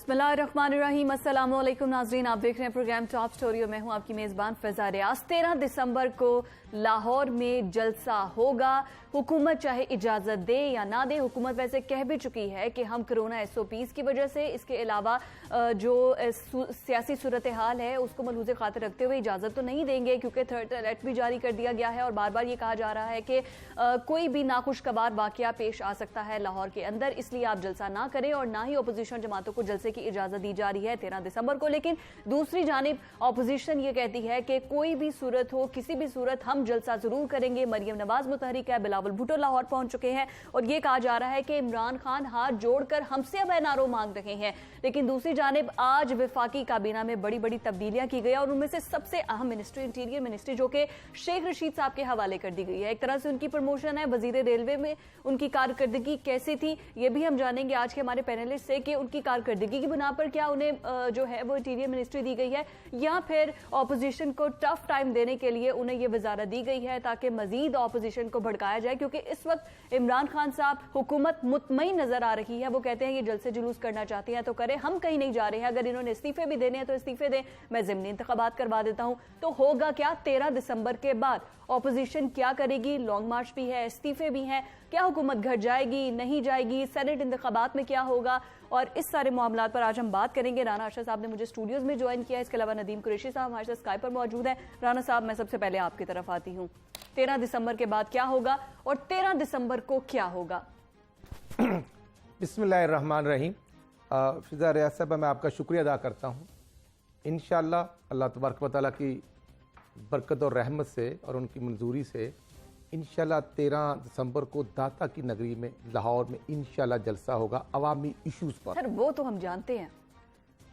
बिस्मिल्लाहिर्रहमानिर्रहीम। अस्सलाम वालेकुम नाज़रीन, आप देख रहे हैं प्रोग्राम टॉप स्टोरी और मैं हूं आपकी मेज़बान फ़िज़ा रियाज़। 13 दिसंबर को लाहौर में जलसा होगा। हुकूमत चाहे इजाज़त दे या ना दे, हुकूमत वैसे कह भी चुकी है कि हम कोरोना SOPs की वजह से, इसके अलावा जो सियासी सूरत हाल है उसको मलहूज़ खातिर रखते हुए इजाज़त तो नहीं देंगे, क्योंकि थर्ड अलर्ट भी जारी कर दिया गया है और बार बार ये कहा जा रहा है कि कोई भी नाखुशगवार वाक़या पेश आ सकता है लाहौर के अंदर, इसलिए आप जलसा ना करें और ना ही अपोजिशन जमातों को जलसे की इजाज़त दी जा रही है 13 दिसंबर को। लेकिन दूसरी जानिब अपोजिशन ये कहती है कि कोई भी सूरत हो, किसी भी सूरत हम जलसा जरूर करेंगे। मरियम नवाज मुतहरिक है, बिलावल भुट्टो लाहौर पहुंच चुके हैं और ये कहा जा रहा है कि इमरान खान हाथ जोड़कर हमसे अब एनआरओ मांग रहे हैं। लेकिन दूसरी जानिब आज वफाकी काबीना में बड़ी बड़ी तब्दीलियां की गई और उनमें से सबसे अहम मिनिस्ट्री इंटीरियर मिनिस्ट्री जो कि शेख रशीद साहब के हवाले कर दी गई है। एक तरह से उनकी प्रमोशन है। वजीर रेलवे में उनकी कारकर्दगी कैसी थी ये भी हम जानेंगे आज के हमारे पैनलिस्ट से कि उनकी कारकर्दगी की बुना पर क्या उन्हें जो है वो इंटीरियर मिनिस्ट्री दी गई है या फिर ऑपोजिशन को टफ टाइम देने के लिए उन्हें ये वजारत दी गई है ताकि मजीद ऑपोजिशन को भड़काया जाए। क्योंकि इस वक्त इमरान खान साहब हुकूमत मुतमईन नजर आ रही है। वो कहते हैं ये जलसे जुलूस करना चाहती हैं तो करें, हम कहीं नहीं जा रहे हैं। अगर इन्होंने इस्तीफे भी देने हैं तो इस्तीफे दें, मैं ज़िमनी इंतखाबात करवा देता हूं। तो होगा क्या 13 दिसंबर के बाद? ऑपोजिशन क्या करेगी? लॉन्ग मार्च भी है, इस्तीफे भी हैं, क्या हुकूमत घर जाएगी नहीं जाएगी, सेनेट इंतखाबात में क्या होगा, और इस सारे मामला पर आज हम बात करेंगे। राना अरशद साहब ने मुझे स्टूडियोज में ज्वाइन किया, इसके अलावा नदीम कुरैशी साहब हमारे साथ स्काइप पर मौजूद है। राना साहब, मैं सबसे पहले आपकी तरफ आती हूँ। 13 दिसंबर के बाद क्या होगा और 13 दिसंबर को क्या होगा? बिस्मिल्लाहिर्रहमानिर्रहीम। फ़िज़ा रियाज़ साहब, मैं आपका शुक्रिया अदा करता हूँ। इंशाअल्लाह अल्लाह तबारक व तआला की बरकत और रहमत से और उनकी मंजूरी से इंशाअल्लाह 13 दिसंबर को दाता की नगरी में लाहौर में इंशाअल्लाह जलसा होगा अवामी इश्यूज पर। सर वो तो हम जानते हैं।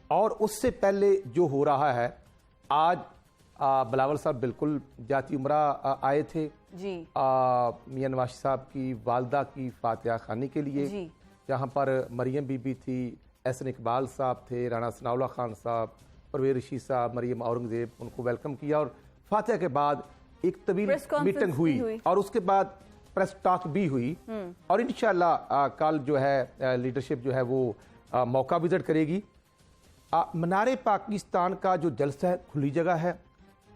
और उससे पहले जो हो रहा है, आज बिलावल साहब बिल्कुल जाती उमरा आए थे जी, मियां नवाज साहब की वालदा की फातिहा खानी के लिए, जहाँ पर मरियम बीबी थी, एहसन इकबाल साहब थे, राणा सनाउल्लाह खान साहब, परवेज़ रशीद साहब, मरियम औरंगजेब, उनको वेलकम किया और फातिहा के बाद एक तवील मीटिंग हुई और उसके बाद प्रेस टॉक भी हुई। और इंशाअल्लाह कल जो है लीडरशिप जो है वो मौका विजिट करेगी। मनारे पाकिस्तान का जो जलसा है खुली जगह है।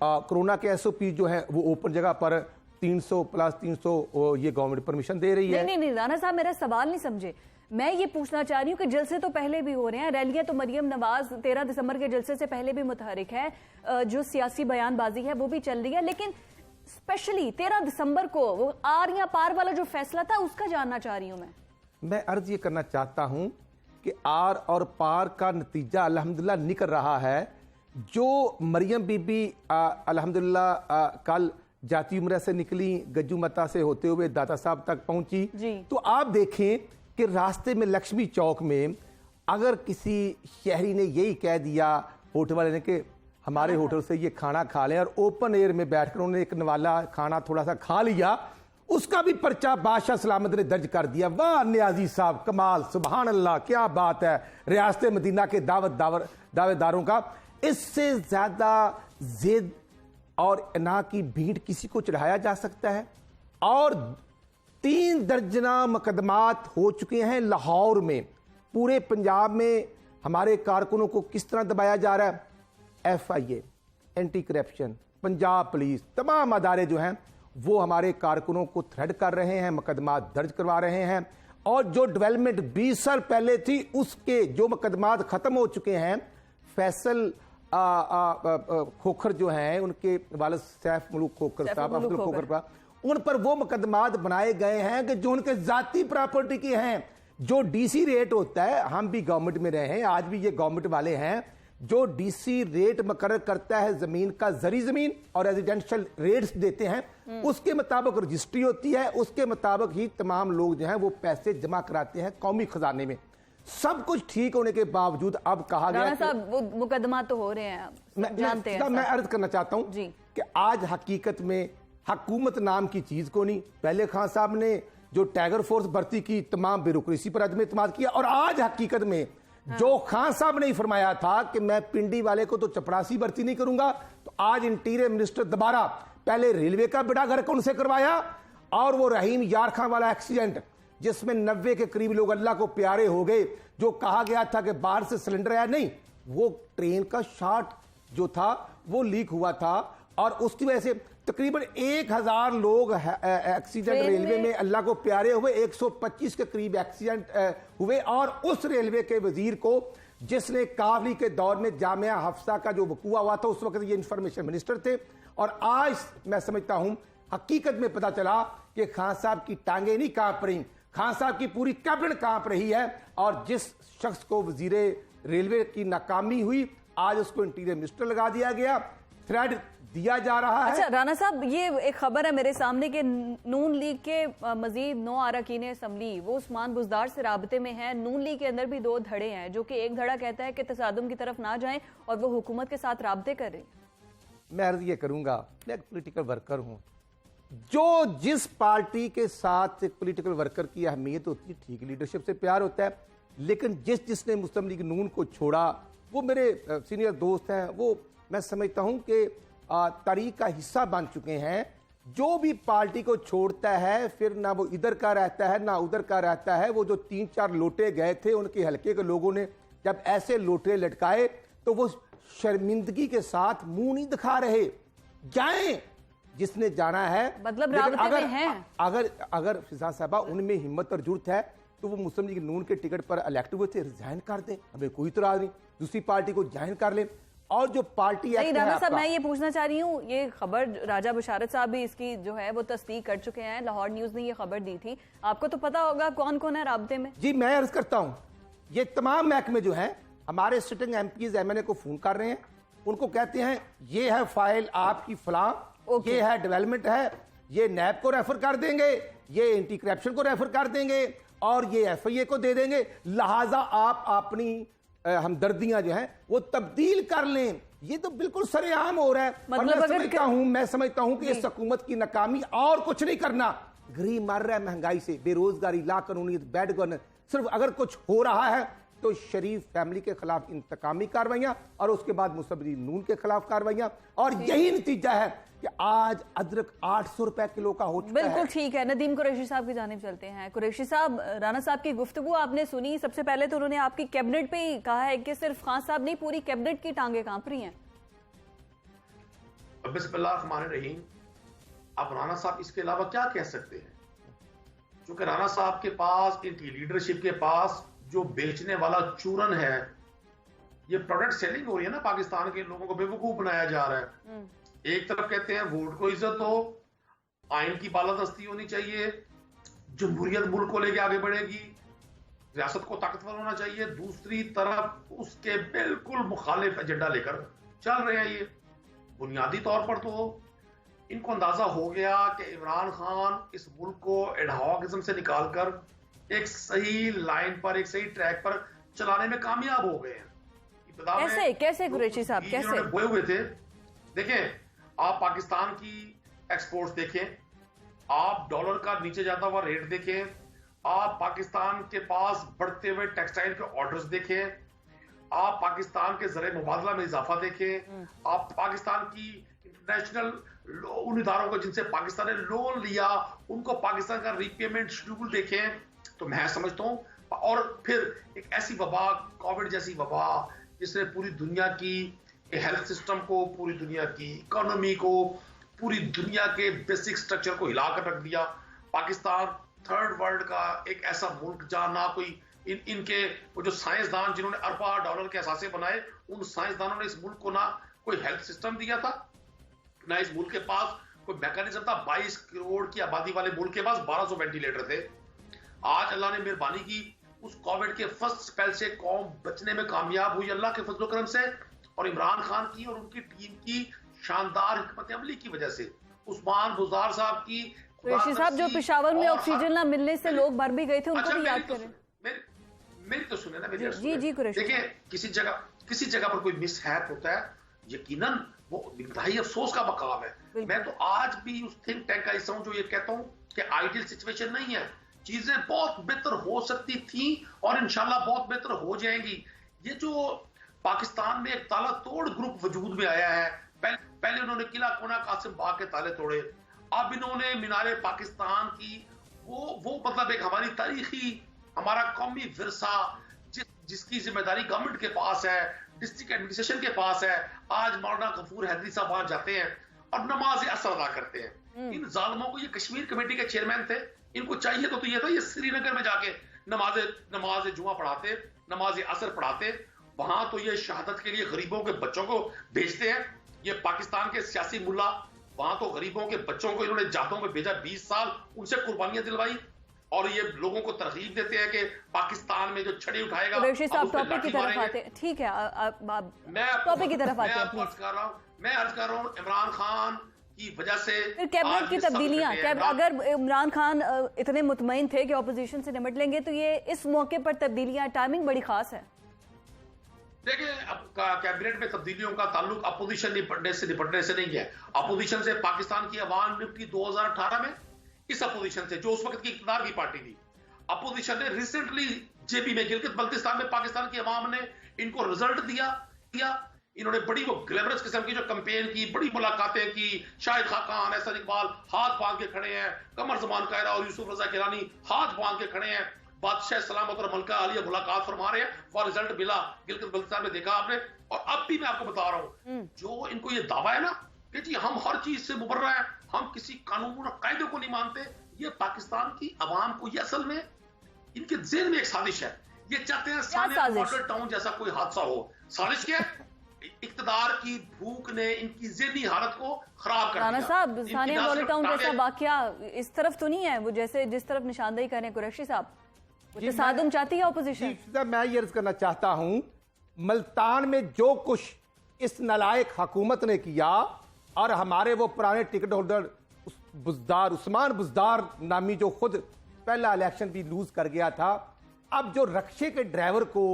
कोरोना के SOP जो है वो ओपन जगह पर 300 प्लस 300 ये गवर्नमेंट परमिशन दे रही है। नहीं राना साहब, मेरा सवाल नहीं समझे। मैं ये पूछना चाह रही हूँ कि जलसे तो पहले भी हो रहे हैं, रैलियां तो मरियम नवाज 13 दिसंबर के जलसे से पहले भी मुतहरिक है, जो सियासी बयानबाजी है वो भी चल रही है, लेकिन स्पेशली 13 दिसंबर को वो आर या पार वाला जो फैसला था उसका जानना चाह रही हूँ मैं अर्ज ये करना चाहता हूँ कि आर और पार का नतीजा अल्हम्दुलिल्लाह निकल रहा है। जो मरियम बीबी अल्हम्दुलिल्लाह कल जाती उम्र से निकली, गज्जू मता से होते हुए दाता साहब तक पहुंची, तो आप देखें कि रास्ते में लक्ष्मी चौक में अगर किसी शहरी ने यही कह दिया होटल वाले ने कि हमारे होटल से ये खाना खा लें, और ओपन एयर में बैठकर उन्होंने एक नवाला खाना थोड़ा सा खा लिया, उसका भी पर्चा बादशाह सलामत ने दर्ज कर दिया। वाह नियाजी साहब, कमाल, सुभान अल्लाह, क्या बात है। रियासत मदीना के दावेदारों का इससे ज्यादा जिद और इना की भीड़ किसी को चढ़ाया जा सकता है। और 3 दर्जना मुकदमात हो चुके हैं लाहौर में। पूरे पंजाब में हमारे कारकुनों को किस तरह दबाया जा रहा है। FIA, anti corruption, Punjab police, तमाम अदारे जो हैं वो हमारे कारकुनों को थ्रेड कर रहे हैं, मुकदमात दर्ज करवा रहे हैं। और जो डेवलपमेंट 20 साल पहले थी उसके जो मुकदमात खत्म हो चुके हैं, फैसल खोखर जो हैं उनके वालिद सैफ मुलूक खोखर साहब, अब्दुल खोखर का, उन पर वो मुकदमात बनाए गए हैं कि जो उनके जाती प्रॉपर्टी के हैं। जो DC रेट होता है, हम भी गवर्नमेंट में रहे हैं, आज भी ये गवर्नमेंट वाले हैं, जो DC रेट मुकर्रर करता है जमीन का, जरी जमीन और रेजिडेंशियल रेट्स देते हैं, उसके मुताबिक रजिस्ट्री होती है, उसके मुताबिक ही तमाम लोग जो हैं वो पैसे जमा कराते हैं कौमी खजाने में। सब कुछ ठीक होने के बावजूद अब कहा गया साहब वो मुकदमा तो हो रहे हैं, जानते हैं। मैं अर्ज करना चाहता हूं कि आज हकीकत में हुकूमत नाम की चीज को नहीं। पहले खान साहब ने जो टाइगर फोर्स भर्ती की तमाम ब्यूरोक्रेसी पर अदम एतमाद किया, और आज हकीकत में जो खान साहब ने फरमाया था कि मैं पिंडी वाले को तो चपरासी भर्ती नहीं करूंगा, तो आज इंटीरियर मिनिस्टर दोबारा पहले रेलवे का बेड़ा गर्क उनसे करवाया, और वो रहीम यार खान वाला एक्सीडेंट जिसमें 90 के करीब लोग अल्लाह को प्यारे हो गए। जो कहा गया था कि बाहर से सिलेंडर आया, नहीं, वो ट्रेन का शार्ट जो था वो लीक हुआ था और उसकी वजह से तकरीबन 1000 लोग एक्सीडेंट रेलवे में अल्लाह को प्यारे हुए। 125 के करीब एक्सीडेंट हुए और उस रेलवे के वजीर को, जिसने काबली के दौर में जामिया हफ्सा का जो वकूआ हुआ था, उस वक्त ये इंफॉर्मेशन मिनिस्टर थे। और आज मैं समझता हूं हकीकत में पता चला कि खान साहब की टांगे नहीं कांप रही, खान साहब की पूरी कैबिनेट कांप रही है। और जिस शख्स को वजीरे रेलवे की नाकामी हुई, आज उसको इंटीरियर मिनिस्टर लगा दिया गया, थ्रेड दिया जा रहा है। अच्छा राना साहब, ये एक खबर है मेरे सामने कि नून लीग के मजीद 9 अरकान असम्बली वो उस्मान बुज़दार से राबते में है। नून लीग के अंदर भी 2 धड़े हैं, जो कि एक धड़ा कहता है कि तसादुम की तरफ ना जाएं और वो हुकूमत के साथ राबते कर रहे हैं। मैं अर्ज ये करूंगा, मैं एक पॉलिटिकल वर्कर हूं, जो जिस पार्टी के साथ एक पॉलिटिकल वर्कर की अहमियत होती है, ठीक लीडरशिप से प्यार होता है, लेकिन जिसने मुस्लिम लीग नून को छोड़ा, वो मेरे सीनियर दोस्त हैं, वो मैं समझता हूं कि तारीख का हिस्सा बन चुके हैं। जो भी पार्टी को छोड़ता है, फिर ना वो इधर का रहता है ना उधर का रहता है। वो जो 3-4 लोटे गए थे, उनके हलके के लोगों ने जब ऐसे लोटे लटकाए तो वो शर्मिंदगी के साथ मुंह नहीं दिखा रहे। जाएं जिसने जाना है, मतलब राबते में हैं। अगर फिजा साहबा उनमें हिम्मत और जुर्त है तो वो मुस्लिम लीग नून के टिकट पर इलेक्ट हुए थे, रिजाइन कर दें, हमें कोई इतराज नहीं, दूसरी पार्टी को ज्वाइन कर लें। और जो पार्टी राना साहब, मैं ये पूछना चाह रही हूँ, ये खबर राजा बशारत साहब भी इसकी जो है वो तस्दीक कर चुके हैं, लाहौर न्यूज ने ये खबर दी थी। आपको तो पता होगा कौन कौन है राब्ते में? जी मैं अर्ज करता हूँ, ये तमाम महकमे जो हैं हमारे सिटिंग एमपीज एमएनए को फोन कर रहे हैं, उनको कहते हैं ये है फाइल आपकी फलां, ये है डेवलपमेंट है, ये नैब को रेफर कर देंगे, ये एंटी करप्शन को रेफर कर देंगे और ये एफआईए को दे देंगे, लिहाजा आप अपनी हमदर्दियां जो हैं वो तब्दील कर लें। ये तो बिल्कुल सरेआम हो रहा है। मतलब मैं समझता हूं कि इस हुकूमत की नाकामी और कुछ नहीं करना, गरीब मर रहा है महंगाई से, बेरोजगारी, लाकानूनियत, बैड गवर्नेंस, सिर्फ अगर कुछ हो रहा है तो शरीफ फैमिली के खिलाफ इंतकामी कार्रवाइयां और उसके बाद मुस्लिम लीग नून के खिलाफ कार्रवाइयां, और यही नतीजा है कि आज अदरक 800 रुपए किलो का हो चुका है। बिल्कुल ठीक है। नदीम कुरैशी साहब की जानिब चलते हैं। कुरैशी साहब, राना साहब की गुफ्तगू आपने सुनी। सबसे पहले तो उन्होंने आपकी कैबिनेट पे ही कहा है कि सिर्फ खान साहब नहीं, पूरी कैबिनेट की टांगे कांप रही हैं। बिस्मिल्लाहिर्रहमानिर्रहीम। अब राना साहब इसके अलावा क्या कह सकते हैं, क्योंकि राना साहब के पास, इनकी लीडरशिप के पास जो बेचने वाला चूरन है, ये प्रोडक्ट सेलिंग हो रही है ना, पाकिस्तान के लोगों को बेवकूफ बनाया जा रहा है। एक तरफ कहते हैं वोट को इज्जत हो, आइन की बालादस्ती होनी चाहिए, जमहूरियत मुल्क को लेके आगे बढ़ेगी, रियासत को ताकतवर होना चाहिए, दूसरी तरफ उसके बिल्कुल मुखालिफ एजेंडा लेकर चल रहे हैं। ये बुनियादी तौर पर तो इनको अंदाजा हो गया कि इमरान खान इस मुल्क को एडहॉकिज्म से निकालकर एक सही लाइन पर, एक सही ट्रैक पर चलाने में कामयाब हो गए हैं। कैसे कुरैशी साहब, कैसे बोए हुए थे? देखें, आप पाकिस्तान की एक्सपोर्ट्स देखें, आप डॉलर का नीचे जाता हुआ रेट देखें, आप पाकिस्तान के पास बढ़ते हुए टेक्सटाइल के ऑर्डर्स देखें, आप पाकिस्तान के ज़र मुबादला में इजाफा देखें, आप पाकिस्तान की इंटरनेशनल उन इदारों को जिनसे पाकिस्तान ने लोन लिया, उनको पाकिस्तान का रीपेमेंट शेड्यूल देखें, तो मैं समझता हूँ। और फिर एक ऐसी वबा, कोविड जैसी वबा, जिसने पूरी दुनिया की हेल्थ सिस्टम को, पूरी दुनिया की इकोनॉमी को, पूरी दुनिया के बेसिक स्ट्रक्चर को हिलाकर रख दिया। पाकिस्तान थर्ड वर्ल्ड का एक ऐसा मुल्क जहां ना कोई इनके वो जो साइंसदान जिन्होंने अरबा डॉलर के असासे बनाए, उन साइंसदानों ने इस मुल्क को ना कोई हेल्थ सिस्टम दिया था, ना इस मुल्क के पास कोई मैकेनिज्म था। 22 करोड़ की आबादी वाले मुल्क के पास 1200 वेंटिलेटर थे। आज अल्लाह ने मेहरबानी की, उस कोविड के फर्स्ट स्पेल से कौम बचने में कामयाब हुई अल्लाह के फजल करम से, और इमरान खान की और उनकी टीम की शानदार हिकमत अमली की वजह से। उस्मान बुज़दार साहब की, कुरैशी साहब, जो पेशावर में ऑक्सीजन ना मिलने से लोग मर भी गए थे, उनको भी याद करें। मेरी तो सुने ना, मेरी जी कुरैशी। देखिए, किसी जगह पर कोई मिसहैप होता है, यकीनन वो इंतहाई अफसोस का मकाम है। मैं तो आज भी उस थिंक टैंक का हिस्सा हूं जो ये कहता हूं कि आइडियल सिचुएशन नहीं है, चीजें बहुत बेहतर हो सकती थी और इंशाल्लाह बहुत बेहतर हो जाएंगी। ये जो पाकिस्तान में एक ताला तोड़ ग्रुप वजूद में आया है, पहले उन्होंने किला कोना कासिम बाग के ताले तोड़े, अब इन्होंने मीनारे पाकिस्तान की वो मतलब एक हमारी तारीखी, हमारा कौमी विरसा, जिसकी जिम्मेदारी गवर्नमेंट के पास है, डिस्ट्रिक्ट एडमिनिस्ट्रेशन के पास है। आज मौलाना गफूर हैदरी साहब वहां जाते हैं और नमाज असर अदा करते हैं। इन जालिमों को, ये कश्मीर कमेटी के चेयरमैन थे, इनको चाहिए तो ये था ये श्रीनगर में जाके नमाज जुमा पढ़ाते, नमाज असर पढ़ाते। वहां तो ये शहादत के लिए गरीबों के बच्चों को भेजते हैं। ये पाकिस्तान के सियासी मुल्ला वहां तो गरीबों के बच्चों को इन्होंने जातों में भेजा, 20 साल उनसे कुर्बानियां दिलवाई, और ये लोगों को तरगीब देते हैं कि पाकिस्तान में जो छड़ी उठाएगा। कुरैशी साहब टॉपिक की तरफ आते हैं, ठीक है, टॉपिक की तरफ आते हैं। मैं अर्ज कर रहा हूं इमरान खान की वजह से फिर कैबिनेट की तब्दीलियां, अगर इमरान खान इतने मुतमईन थे कि ऑपोजिशन से निपट लेंगे, तो ये इस मौके पर तब्दीलियां, टाइमिंग बड़ी खास है। देखिए, अब कैबिनेट में तब्दीलियों का ताल्लुक अपोजिशन निपटने से नहीं है। अपोजिशन से पाकिस्तान की अवाम निपटी 2018 में, इस अपोजिशन से जो उस वक्त की इक़्तिदार की पार्टी थी। अपोजिशन ने रिसेंटली जेपी में, गिलगित बल्तिस्तान में पाकिस्तान की अवाम ने इनको रिजल्ट दिया। इन्होंने बड़ी वो ग्लैमरस किस्म की जो कैंपेन की, बड़ी मुलाकातें की, शाहिद खाकान, एहसन इकबाल हाथ बांध के खड़े हैं, कमर जमान कायरा और यूसुफ रजा गिलानी हाथ बांध के खड़े हैं, बादशाह सलामत और मलका आलिया मुलाकात फरमा रहे हैं, और रिजल्ट मिला। गिलगित बल्तिस्तान में देखा आपने, और अब भी मैं आपको बता रहा हूं, जो इनको ये दावा है ना कि जी हम हर चीज से मुबर्रा है, हम किसी कानून और कायदे को नहीं मानते, ये पाकिस्तान की अवाम को, ये असल में इनके ज़हन में एक साजिश है। ये चाहते हैं सानिया मॉडल टाउन जैसा कोई हादसा हो। साजिश क्या है? इक़्तिदार की भूख ने इनकी ज़हनी हालत को खराब कर दिया। राना साहब, सानिया मॉडल टाउन जैसा वाकया इस तरफ तो नहीं है, वो जैसे जिस तरफ निशानदेही कर रहे हैं कुरैशी साहब, तसादुम चाहती है ऑपोजिशन। मैं ये अर्ज करना चाहता हूं, मुल्तान में जो कुछ इस नालायक हुकूमत ने किया, और हमारे वो पुराने टिकट होल्डर बुज़दार, उस्मान बुज़दार नामी, जो खुद पहला इलेक्शन भी लूज कर गया था, अब जो रक्शे के ड्राइवर को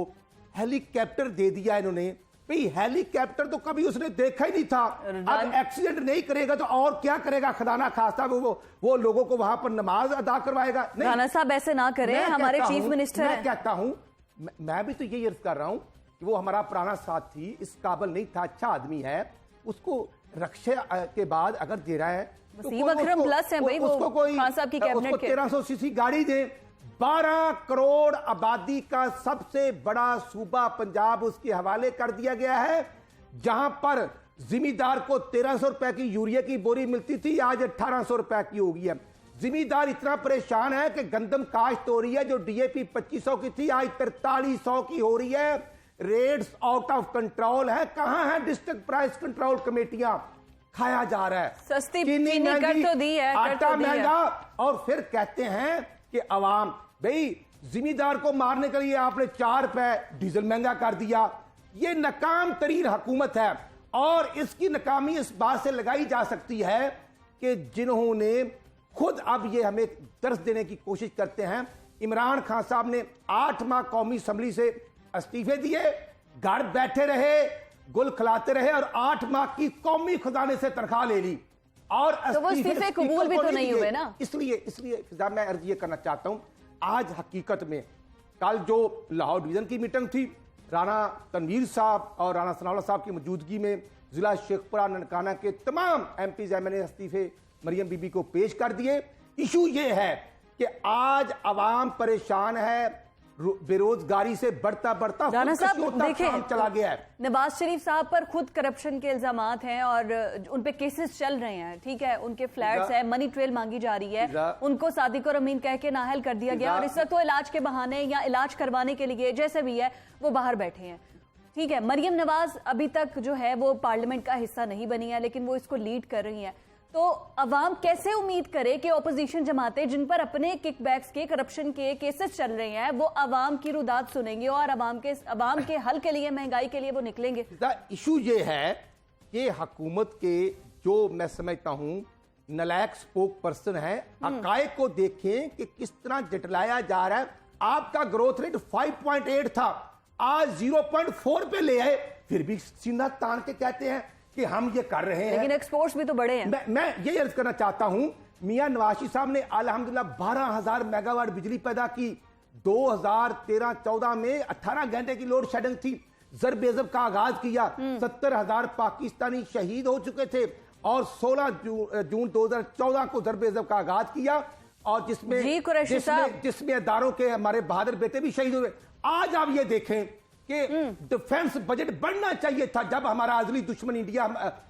हेलीकॉप्टर दे दिया इन्होंने। भाई हेलीकॉप्टर तो कभी उसने देखा ही नहीं था, अब एक्सीडेंट नहीं करेगा तो और क्या करेगा? खुदा ना खास्ता वो लोगों को वहां पर नमाज अदा करवाएगा? राना साहब ऐसे ना करें, हमारे चीफ मिनिस्टर मैं कहता हूं, मैं भी तो यही अर्ज कर रहा हूं कि वो हमारा पुराना साथी इस काबिल नहीं था, अच्छा आदमी है, उसको रक्शे के बाद अगर दे रहा है तो अकरम प्लस है भाई, उसको कोई 1300 सीसी गाड़ी दे। 12 करोड़ आबादी का सबसे बड़ा सूबा पंजाब उसके हवाले कर दिया गया है, जहां पर जिमीदार को 1300 रुपए की यूरिया की बोरी मिलती थी, आज 1800 रुपए की हो गई है। जिमीदार इतना परेशान है कि गंदम काश्त हो रही है, जो डीएपी 2500 की थी आज 4300 की हो रही है। रेट्स आउट ऑफ कंट्रोल है। कहां है डिस्ट्रिक्ट प्राइस कंट्रोल कमेटियां? खाया जा रहा है, सस्ती चीनी कर तो दी है, आटा महंगा, और फिर कहते हैं कि अवाम, भाई जिमीदार को मारने के लिए आपने 4 रुपए डीजल महंगा कर दिया। ये नाकाम तरीन हुकूमत है, और इसकी नाकामी इस बात से लगाई जा सकती है कि जिन्होंने खुद, अब ये हमें दर्स देने की कोशिश करते हैं, इमरान खान साहब ने 8 माह कौमी असम्बली से इस्तीफे दिए, घर बैठे रहे, गुल खिलाते रहे, और 8 माह की कौमी खजाने से तनख्वाह ले ली, और तो वो इस्तीफे कबूल भी तो नहीं हुए ना। इसलिए मैं अर्ज ये करना चाहता हूं, आज हकीकत में कल जो लाहौर डिवीजन की मीटिंग थी, राना तनवीर साहब और राना सनाउल्लाह साहब की मौजूदगी में जिला शेखपुरा ननकाना के तमाम एमपीज एमएलए इस्तीफे मरियम बीबी को पेश कर दिए। इशू ये है कि आज अवाम परेशान है, बेरोजगारी से बढ़ता राना साहब देखें, चला गया है। नवाज शरीफ साहब पर खुद करप्शन के इल्जामात हैं और उन पे केसेस चल रहे हैं, ठीक है, उनके फ्लैट्स है, मनी ट्रेल मांगी जा रही है, उनको सादिक और अमीन कह के नाअहल कर दिया गया, और इस वक्त वो इलाज के बहाने या इलाज करवाने के लिए जैसे भी है वो बाहर बैठे हैं, ठीक है। मरियम नवाज अभी तक जो है वो पार्लियामेंट का हिस्सा नहीं बनी है, लेकिन वो इसको लीड कर रही है। तो अवाम कैसे उम्मीद करे कि ऑपोजिशन जमातें जिन पर अपने किकबैक्स के, करप्शन के केसेस चल रहे हैं, वो अवाम की रुदात सुनेंगे और अवाम के हल के लिए, महंगाई के लिए वो निकलेंगे? इशू ये है कि हुकूमत के जो मैं समझता हूं नलायक स्पोक पर्सन है, हकायक को देखें कि किस तरह जटलाया जा रहा है। आपका ग्रोथ रेट 5.8 था, आज 0.4 पे ले आए, फिर भी सीना तान के कहते हैं कि हम ये कर रहे हैं, लेकिन एक्सपोर्ट्स भी तो बड़े हैं। मैं ये अर्ज करना चाहता हूं, मियां नवाज साहब ने अल्हम्दुलिल्लाह 12,000 मेगावाट बिजली पैदा की। 2013-14 में 18 घंटे की लोड शेडिंग थी। ज़र-बे-ज़ब का आगाज किया, 70,000 पाकिस्तानी शहीद हो चुके थे, और 16 जून 2014 को ज़र-बे-ज़ब का आगाज किया। और जिसमें जी कुरैशी साहब, जिसमें इदारों के हमारे बहादुर बेटे भी शहीद हुए। आज आप ये देखें कि डिफेंस बजट बढ़ना चाहिए था जब हमारा अजली दुश्मन इंडिया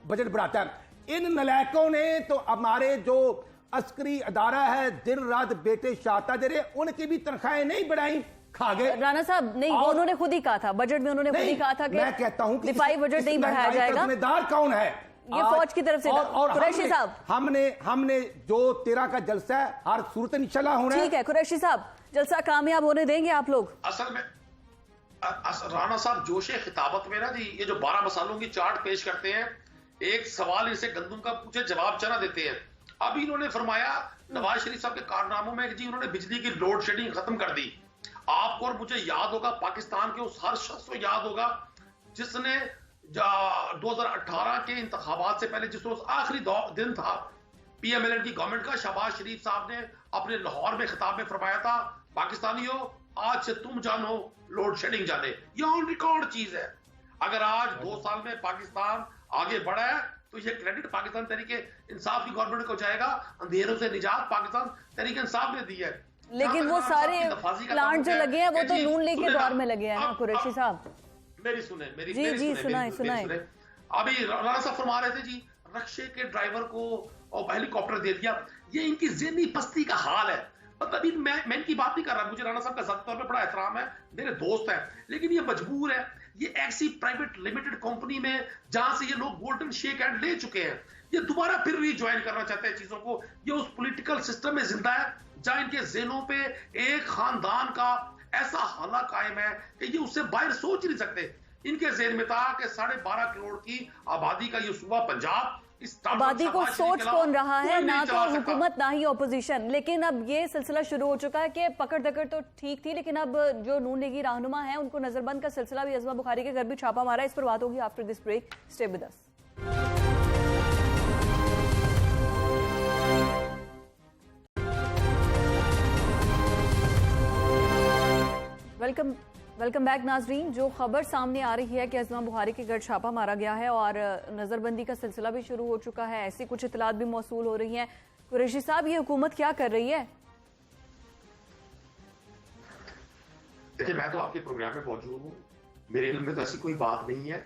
बजट बढ़ाता है। इन नलायकों ने तो हमारे जो अस्करी अदारा है दिन रात बेटे शाता दे रहे, उनकी भी तनख्वाहें नहीं बढ़ाई, खा गए। राणा साहब नहीं, वो उन्होंने खुद ही कहा था बजट में, उन्होंने खुद ही कहा था कि मैं कहता हूं कि दिफाई बजट नहीं बढ़ाया जाएगा। जिम्मेदार कौन है? ये फौज की तरफ से। और कुरैशी साहब, हमने जो 13 का जलसा है हर सूरत इंशाल्लाह होना है। ठीक है कुरैशी साहब, जलसा कामयाब होने देंगे आप लोग? असल में राणा साहब जोशे खिताबत में ना जी, ये जो 12 मसालों की चार्ट पेश करते हैं, एक सवाल इनसे गंदम का पूछे जवाब चना देते हैं। अब इन्होंने फरमाया नवाज शरीफ साहब के कारनामों में जी उन्होंने बिजली की लोड शेडिंग खत्म कर दी। आपको और मुझे याद होगा, पाकिस्तान के उस हर शख्स को याद होगा जिसने 2018 के इंतखाबात से पहले जिस रोज आखिरी दिन था पीएमएलएन की गवर्नमेंट का, शहबाज शरीफ साहब ने अपने लाहौर में खिताब में फरमाया था, पाकिस्तानियों आज से तुम जानो लोड शेडिंग जाने। ये ऑन रिकॉर्ड चीज है। अगर आज 2 साल में पाकिस्तान आगे बढ़ा है तो ये क्रेडिट पाकिस्तान तहरीके इंसाफ की गवर्नमेंट को जाएगा। अंधेरों से निजात पाकिस्तान तहरीके इंसाफ ने दी है। लेकिन वो सारे प्लांट जो लगे हैं वो तो नून लीग के दौर में लगे हैं ना कुरैशी साहब। मेरी सुने, मेरी जी सुनाए। अभी राणा साहब फरमा रहे थे जी रक्शे के ड्राइवर को और हेलीकॉप्टर दे दिया। ये इनकी ज़हनी पस्ती का हाल है। मतलब मैं इनकी बात नहीं कर रहा, मुझे राणा साहब का ज़ाती तौर पे बड़ा एहतराम है, मेरे दोस्त हैं, लेकिन ये मजबूर है। ये ऐसी प्राइवेट लिमिटेड कंपनी में जहां से ये लोग गोल्डन शेक हैंड ले चुके हैं, ये दोबारा फिर रीज्वाइन करना चाहते हैं चीजों को। ये उस पॉलिटिकल सिस्टम में जिंदा है जहां इनके ज़हनों पे एक खानदान का ऐसा हाला कायम है कि ये उससे बाहर सोच नहीं सकते। इनके ज़हन में था कि 12.5 करोड़ की आबादी का ये सूबा पंजाब, आबादी को सोच कौन रहा है? ना तो हुकूमत ना ही ऑपोजिशन। लेकिन अब ये सिलसिला शुरू हो चुका है कि पकड़ दकड़ तो ठीक थी, लेकिन अब जो नून लीगी रहनुमा है उनको नजरबंद का सिलसिला भी अज़मा बुखारी के घर भी छापा मारा है। इस पर बात होगी after this break. Stay with us. Welcome back नाजरीन। जो खबर सामने आ रही है कि अज़मा बुखारी के घर छापा मारा गया है और नज़रबंदी का सिलसिला भी शुरू हो चुका है, ऐसी कुछ इतलात भी मौसूल हो रही हैं। कुरैशी साहब, ये हुकूमत क्या कर रही है? देखिए, मैं तो आपके प्रोग्राम में मौजूद हूँ, मेरे इल्म में तो ऐसी कोई बात नहीं है,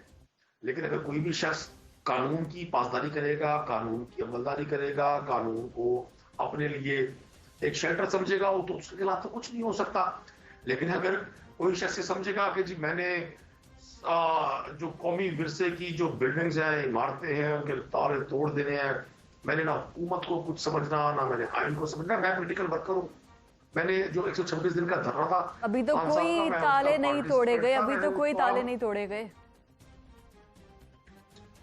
लेकिन अगर कोई भी शख्स कानून की पासदारी करेगा, कानून की अमलदारी करेगा, कानून को अपने लिए एक शेल्टर समझेगा, तो उसके खिलाफ तो कुछ नहीं हो सकता। लेकिन अगर कोई शख्स समझेगा कि जी मैंने जो कौमी विरसे की जो बिल्डिंग्स हैं, इमारतें हैं, उनके तारे तोड़ देने हैं, मैंने ना हुकूमत को कुछ समझना, ना मैंने आइन को समझना, मैं पॉलिटिकल वर्कर हूँ। मैंने जो 126 दिन का धरना था, अभी तो कोई ताले नहीं तोड़े गए, अभी तो कोई ताले नहीं तोड़े गए।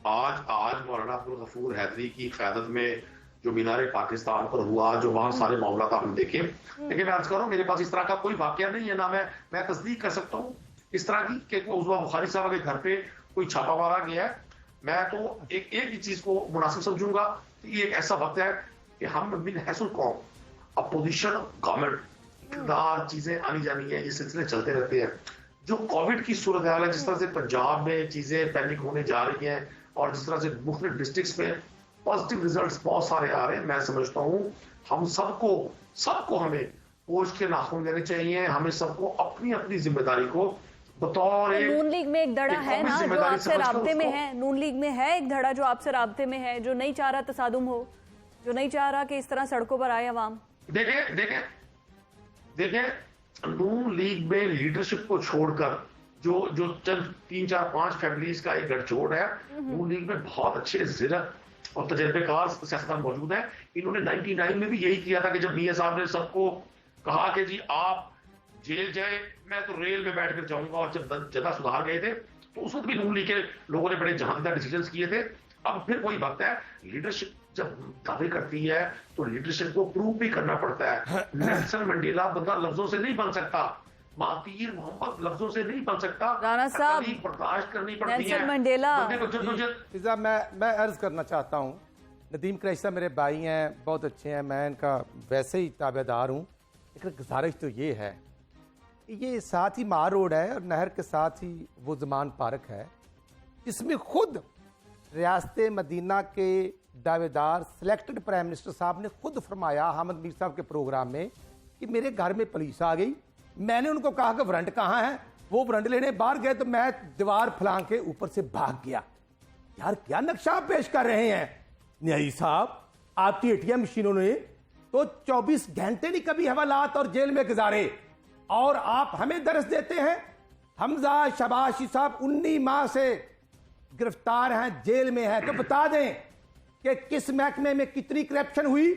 आज मौलाना अब्दुल गफूर हैदरी की क़यादत में जो मीनारे पाकिस्तान पर हुआ, जो वहां सारे मामला था हम देखे। लेकिन मैं अर्ज करूं, मेरे पास इस तरह का कोई वाकया नहीं है, ना मैं तस्दीक कर सकता हूँ इस तरह की कि अज़मा बुखारी साहब के घर पे कोई छापा मारा गया है। मैं तो एक ही चीज को मुनासिब समझूंगा कि ये एक ऐसा वक्त है कि हम मिन हैसुल कौम, अपोजिशन, गवर्नमेंट, इक़्तिदार, चीजें आनी जानी है, ये सिलसिले चलते रहते हैं। जो कोविड की सूरत हाल है, जिस तरह से पंजाब में चीजें पैनिक होने जा रही हैं और जिस तरह से मुख्तलिफ डिस्ट्रिक्ट्स में पॉजिटिव रिजल्ट्स बहुत सारे आ रहे हैं, मैं समझता हूँ हम सबको हमें पोष के नाखून लेने चाहिए। हमें सबको अपनी अपनी जिम्मेदारी को बतौर नून लीग में एक धड़ा है ना जो आपसे राब्ते में है, नून लीग में है एक धड़ा जो आपसे राब्ते में है, जो नहीं चाह रहा तसादुम हो, जो नहीं चाह रहा कि इस तरह सड़कों पर आए अवाम। देखें नून लीग में लीडरशिप को छोड़कर जो चंद 3, 4, 5 फैमिलीज का एक गठजोड़ है, नून लीग में बहुत अच्छे जिरत और तजर्बेकार सियासतदान मौजूद हैं। इन्होंने 99 में भी यही किया था कि जब मियां साहब ने सबको कहा कि जी आप जेल जाए, मैं तो रेल में बैठकर जाऊंगा, और जब जदा सुधार गए थे तो उस वक्त भी नून लीग के लोगों ने बड़े जहांदार डिसीजंस किए थे। अब फिर वही वक्त है, लीडरशिप जब दावे करती है तो लीडरशिप को प्रूव भी करना पड़ता है। नेल्सन मंडेला बंदा लफ्जों से नहीं बन सकता, महातीर मोहम्मद लफ्जों से नहीं बन सकता, राणा साहब बर्दाश्त करनी पड़ती है। नेल्सन मंडेला, मैं अर्ज करना चाहता हूँ, नदीम कुरैशी साहब मेरे भाई हैं, बहुत अच्छे हैं, मैं इनका वैसे ही ताबेदार हूँ, लेकिन गुजारिश तो ये है, ये साथ ही मार रोड है और नहर के साथ ही वो ज़मान पार्क है, जिसमें खुद रियासत मदीना के दावेदार सिलेक्टेड प्राइम मिनिस्टर साहब ने खुद फरमाया हामिद मीर साहब के प्रोग्राम में कि मेरे घर में पुलिस आ गई, मैंने उनको कहा कि वारंट कहाँ है, वो वारंट लेने बाहर गए तो मैं दीवार फलांग के ऊपर से भाग गया। यार क्या नक्शा आप पेश कर रहे हैं न्यायी साहब, आपकी एटीएम मशीनों ने तो 24 घंटे नहीं कभी हवालात और जेल में गुजारे, और आप हमें दर्ज देते हैं। हमजा शबाशी साहब 19 माह से गिरफ्तार हैं, जेल में है, तो बता दें कि किस महकमे में कितनी करप्शन हुई,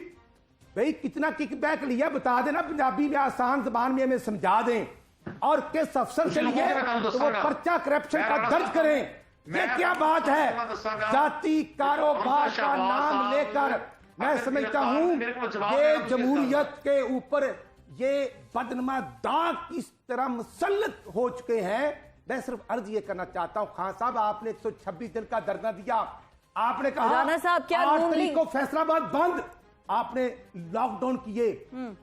भाई कितना किकबैक लिया, बता देना पंजाबी में आसान जबान में हमें समझा दें, और किस अफसर से लिए तो वो पर्चा करप्शन का दर्ज करें। ये क्या बात है, जाति कारोबार का नाम लेकर मैं समझता हूं ये जमहूरियत के ऊपर ये बदनमा दाग किस तरह मुसल्लत हो चुके हैं। मैं सिर्फ अर्ज ये करना चाहता हूं, खान साहब आपने 126 दिन का धरना दिया, आपने कहा 8 तारीख को फैसलाबाद बंद, आपने लॉकडाउन किए,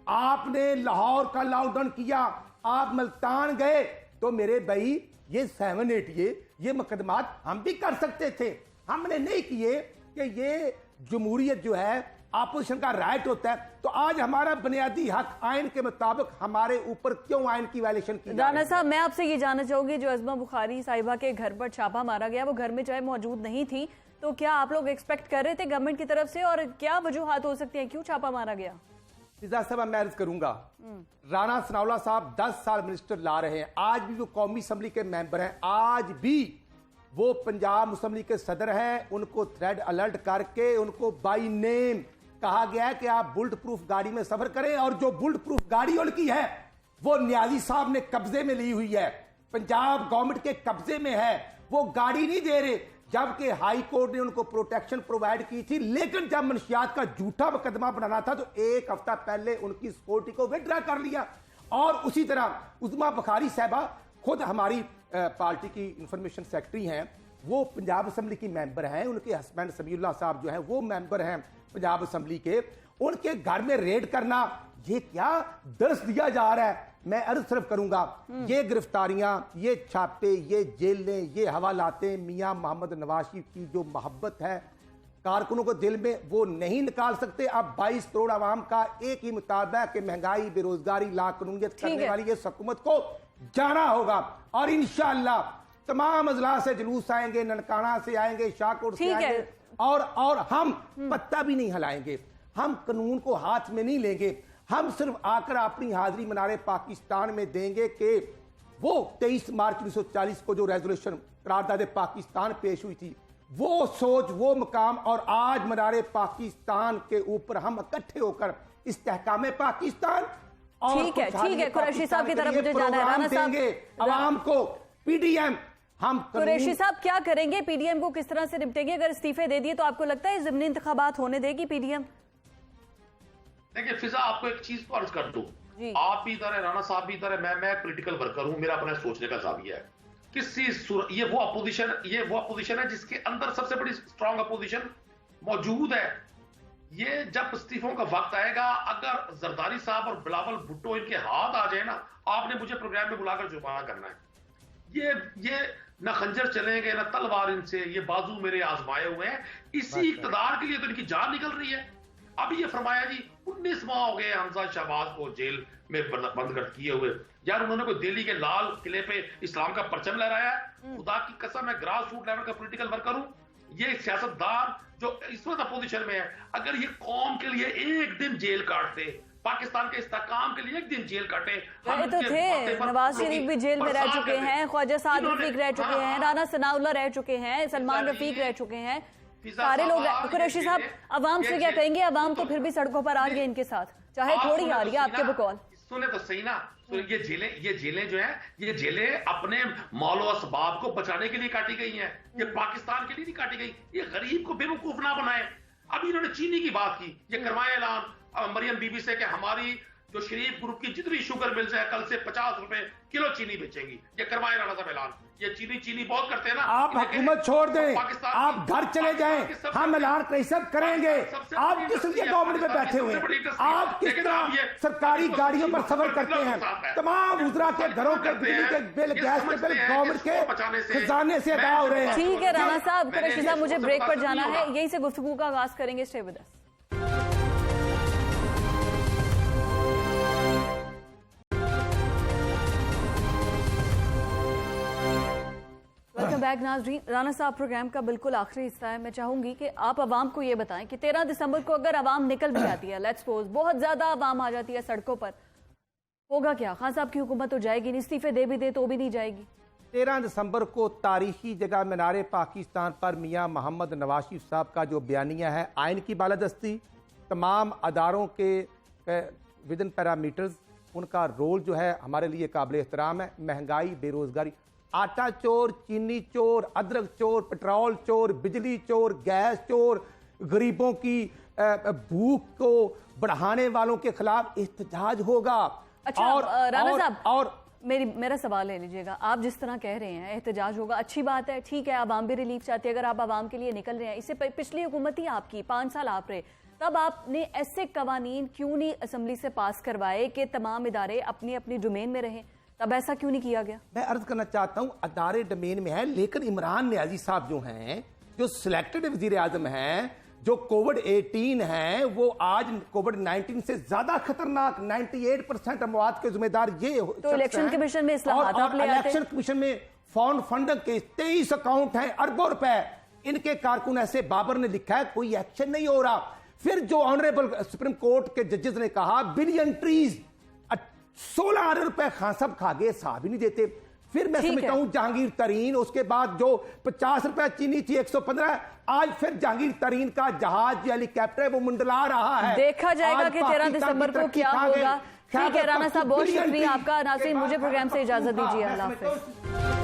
आपने लाहौर का लॉकडाउन किया, आप मुल्तान गए, तो मेरे भाई ये 7-8 ये मुकदमात हम भी कर सकते थे, हमने नहीं किए कि ये जमहूरियत जो है अपोजिशन का राइट होता है। तो आज हमारा बुनियादी हक आइन के मुताबिक हमारे ऊपर क्यों आइन की वायलेशन की? राणा साहब मैं आपसे ये जानना चाहूंगी, जो अज़मा बुखारी साहिबा के घर पर छापा मारा गया, वो घर में चाहे मौजूद नहीं थी, तो क्या आप लोग एक्सपेक्ट कर रहे थे गवर्नमेंट की तरफ से, और क्या वजूहात हो सकती है, क्यों छापा मारा गया? साहब मैं अर्ज करूंगा, राणा सनाउल्लाह साहब 10 साल मिनिस्टर ला रहे हैं, आज भी वो कौमी असम्बली के मेंबर हैं, आज भी वो पंजाब मुस्लिम लीग के सदर हैं, उनको थ्रेड अलर्ट करके उनको बाई नेम कहा गया है कि आप बुलेट प्रूफ गाड़ी में सफर करें, और जो बुलेट प्रूफ गाड़ी उनकी है वो न्याजी साहब ने कब्जे में ली हुई है, पंजाब गवर्नमेंट के कब्जे में है, वो गाड़ी नहीं दे रहे, जबकि हाई कोर्ट ने उनको प्रोटेक्शन प्रोवाइड की थी। लेकिन जब मंशियात का झूठा मुकदमा बनाना था तो एक हफ्ता पहले उनकी सिक्योरिटी को विड्रा कर लिया। और उसी तरह उज़मा बुखारी साहबा खुद हमारी पार्टी की इंफॉर्मेशन सेक्रेटरी हैं, वो पंजाब असम्बली की मेंबर हैं, उनके हस्बैंड समीउल्लाह साहब जो हैं वो मेंबर हैं पंजाब असम्बली के, उनके घर में रेड करना ये क्या दर्श दिया जा रहा है? मैं अर्ज सिर्फ करूंगा, ये गिरफ्तारियां, ये छापे, ये जेलें, ये हवालातें मियां मोहम्मद नवाज शरीफ की जो मोहब्बत है कारकुनों को दिल में, वो नहीं निकाल सकते। अब 22 करोड़ आवाम का एक ही मुतालबा है कि महंगाई, बेरोजगारी, लाकानूनियत करने वाली इस हुकूमत को जाना होगा, और इंशाअल्लाह तमाम अजला से जुलूस आएंगे, ननकाना से आएंगे, शाहकोट से आएंगे, और हम पत्ता भी नहीं हिलाएंगे, हम कानून को हाथ में नहीं लेंगे, हम सिर्फ आकर अपनी हाजिरी मनारे पाकिस्तान में देंगे कि वो 23 मार्च 1940 को जो रेजोल्यूशन करारदाद पाकिस्तान पेश हुई थी, वो सोच, वो मकाम, और आज मनारे पाकिस्तान के ऊपर हम इकट्ठे होकर इस्तेहकाम पाकिस्तान और ठीक है कुरैशी साहब की तरफ मुझे जाना है। राणा साहब आवाम को पीडीएम हम कुरैशी साहब क्या करेंगे, पीडीएम को किस तरह से निपटेंगे? अगर इस्तीफे दे दिए तो आपको लगता है ज़िमनी इंतखाबात होने देगी पीडीएम? देखिए फिजा, आपको एक चीज को अर्ज कर दूं, आप भी इधर है, राणा साहब भी इधर है, मैं पॉलिटिकल वर्कर हूं, मेरा अपना सोचने का जाविया है। ये वो अपोजिशन है जिसके अंदर सबसे बड़ी स्ट्रांग अपोजिशन मौजूद है। ये जब इस्तीफों का वक्त आएगा, अगर जरदारी साहब और बिलावल भुट्टो इनके हाथ आ जाए ना, आपने मुझे प्रोग्राम में बुलाकर जुर्माना करना है। ये न खंजर चलेंगे न तलवार इनसे, ये बाजू मेरे आजमाए हुए हैं, इसी इक्तदार के लिए तो इनकी जान निकल रही है। अभी ये फरमाया जी 19 माह हो गए हमजा शहबाज को जेल में बंद किए हुए, यार उन्होंने कोई दिल्ली के लाल किले पे इस्लाम का परचम लहराया है? खुदा की कसम, मैं ग्रास रूट लेवल का पॉलिटिकल वर्कर हूं। ये सियासतदान जो इस वक्त अपोजिशन में है, अगर ये कौम के लिए एक दिन जेल काटते, पाकिस्तान के इस्तेहकाम के लिए एक दिन जेल काटे, तो थे नवाज शरीफ भी जेल में रह चुके हैं, ख्वाजा साद रफीक रह चुके हैं, राना सनाउल्लाह रह चुके हैं, सलमान रफीक रह चुके हैं, सारे लोग। कुरैशी साहब अवाम से क्या कहेंगे? अवाम तो फिर भी सड़कों पर आ रही है इनके साथ, चाहे थोड़ी आ रही है आपके बकौल। सुने तो सही ना, तो ये जेलें जो हैं, ये जेलें अपने मौलो असबाब को बचाने के लिए काटी गई हैं, ये पाकिस्तान के लिए नहीं काटी गई। ये गरीब को बेवकूफ ना बनाए। अभी इन्होंने चीनी की बात की, ये करवाए ऐलान मरियम बीबी से कि हमारी जो शरीफ ग्रुप की जितनी शुगर मिल्स है कल से 50 रुपए किलो चीनी बेचेंगी। ये करवाए राणा साहब ऐलान। ये चीनी बहुत करते हैं ना। आप हुकूमत छोड़ दें, आप घर चले जाएं, हम ऐलान सब करेंगे। आप किस लिए गवर्नमेंट में बैठे हुए हैं? आप किस तरह सरकारी गाड़ियों पर सफर करते हैं? तमाम उजरा के घरों के बिजली के बिल, गैस के बिल गवर्नमेंट के खजाने से अदा हो रहे हैं। ठीक है राणा साहब, कुरैशी साहब, मुझे ब्रेक पर जाना है, यहीं से गुफ्तगू का आगाज करेंगे। Stay with us. Welcome back नाज़रीन। राणा साहब, प्रोग्राम का बिल्कुल आखिरी हिस्सा है। मैं चाहूंगी कि आप आवाम को ये बताएं कि 13 दिसंबर को अगर आवाम निकल भी जाती है, लेट्स सपोज बहुत ज्यादा आवाम आ जाती है सड़कों पर, होगा क्या? खान साहब की हुकूमत तो जाएगी नहीं, इस्तीफे दे भी दे तो भी नहीं जाएगी। 13 दिसंबर को तारीखी जगह मीनार पाकिस्तान पर मियां मोहम्मद नवाज शरीफ साहब का जो बयानिया है, आइन की बालादस्ती, तमाम अदारों के विद इन पैरामीटर्स, उनका रोल जो है हमारे लिए काबिल एहतराम है। महंगाई, बेरोजगारी, आटा चोर, चीनी चोर, अदरक चोर, पेट्रोल चोर, बिजली चोर, गैस चोर, गरीबों की भूख को बढ़ाने वालों के खिलाफ एहतजाज होगा। अच्छा, और राणा साहब, और मेरा सवाल ले लीजिएगा। आप जिस तरह कह रहे हैं एहतजाज होगा, अच्छी बात है, ठीक है, आवाम भी रिलीफ चाहती है। अगर आप आवाम के लिए निकल रहे हैं, इससे पिछली हुकूमत ही आपकी 5 साल आप रहे, तब आपने ऐसे कवानीन क्यों नहीं असेंबली से पास करवाए कि तमाम इदारे अपनी अपनी डोमेन में रहें? तब ऐसा क्यों नहीं किया गया? मैं अर्ज करना चाहता हूं, अदारे डोमेन में है, लेकिन इमरान नियाजी साहब जो हैं, जो सिलेक्टेड वजीर आजम हैं, जो कोविड-18 हैं, वो आज कोविड-19 से ज्यादा खतरनाक 98% अमवात के जिम्मेदार ये तो इलेक्शन कमीशन में इस्लाहात आप ले आते हैं। इलेक्शन कमीशन में फंड के 23 अकाउंट हैं, अरबों रुपए। इनके कारकुन ऐसे बाबर ने लिखा है, कोई एक्शन नहीं हो रहा। फिर जो ऑनरेबल सुप्रीम कोर्ट के जजेस ने कहा बिलियन ट्रीज, 16 अरब रुपए खान साहब खा गए, साहब ही नहीं देते। फिर मैं समझता हूं जहांगीर तरीन, उसके बाद जो 50 रुपए चीनी थी 115, आज फिर जहांगीर तरीन का जहाज या हेलीकॉप्टर है वो मुंडला रहा है। देखा जाएगा कि 13 दिसंबर को क्या होगा। ठीक है राणा साहब, बहुत शुक्रिया आपका। नाज़रीन, मुझे प्रोग्राम से इजाजत दीजिए। अल्लाह हाफिज।